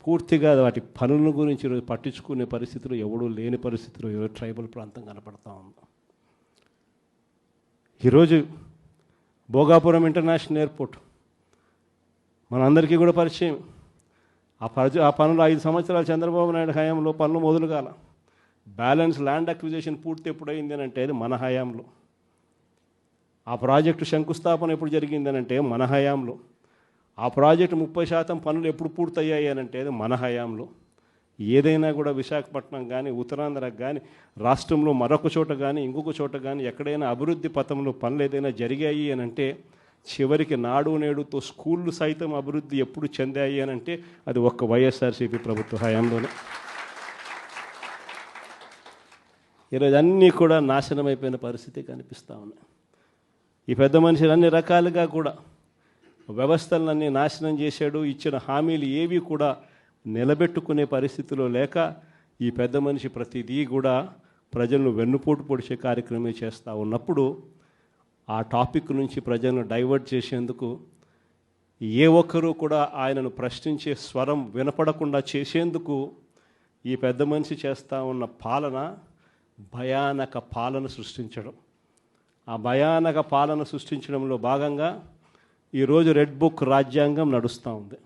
పూర్తిగా వాటి పనుల గురించి ఈరోజు పట్టించుకునే పరిస్థితులు ఎవడూ లేని పరిస్థితులు ఈరోజు ట్రైబల్ ప్రాంతం కనపడతా ఉంది. ఈరోజు భోగాపురం ఇంటర్నేషనల్ ఎయిర్పోర్ట్ మనందరికీ కూడా పరిచయం. ఆ పనులు 5 సంవత్సరాలు చంద్రబాబు నాయుడు హయాంలో పనులు మొదలు కాల. బ్యాలెన్స్ ల్యాండ్ అక్విజిషన్ పూర్తి ఎప్పుడైంది అని అంటే అది మన హయాంలో. ఆ ప్రాజెక్టు శంకుస్థాపన ఎప్పుడు జరిగింది అని అంటే మన హయాంలో. ఆ ప్రాజెక్టు 30% పనులు ఎప్పుడు పూర్తయ్యాయి అని అంటే అది మన హయాంలో. ఏదైనా కూడా విశాఖపట్నం కానీ ఉత్తరాంధ్రకు కానీ రాష్ట్రంలో మరొక చోట కానీ ఇంకొక చోట కానీ ఎక్కడైనా అభివృద్ధి పథంలో పనులు ఏదైనా జరిగాయి అని అంటే చివరికి నాడు నేడుతో స్కూళ్ళు సైతం అభివృద్ధి ఎప్పుడు చెందాయి అని అంటే అది ఒక్క వైఎస్ఆర్సీపీ ప్రభుత్వ హయాంలోనే. ఈరోజు అన్నీ కూడా నాశనం అయిపోయిన పరిస్థితి కనిపిస్తూ ఉన్నాయి. ఈ పెద్ద మనుషులు అన్ని రకాలుగా కూడా వ్యవస్థలన్నీ నాశనం చేశాడు. ఇచ్చిన హామీలు ఏవి కూడా నిలబెట్టుకునే పరిస్థితిలో లేక ఈ పెద్ద మనిషి ప్రతిదీ కూడా ప్రజలను వెన్నుపోటు పొడిచే కార్యక్రమం చేస్తూ ఉన్నప్పుడు ఆ టాపిక్ నుంచి ప్రజలను డైవర్ట్ చేసేందుకు ఏ ఒక్కరూ కూడా ఆయనను ప్రశ్నించే స్వరం వినపడకుండా చేసేందుకు ఈ పెద్ద మనిషి చేస్తూ ఉన్న పాలన భయానక పాలన సృష్టించడం. ఆ భయానక పాలన సృష్టించడంలో భాగంగా ఈరోజు రెడ్ బుక్ రాజ్యాంగం నడుస్తూ ఉంది.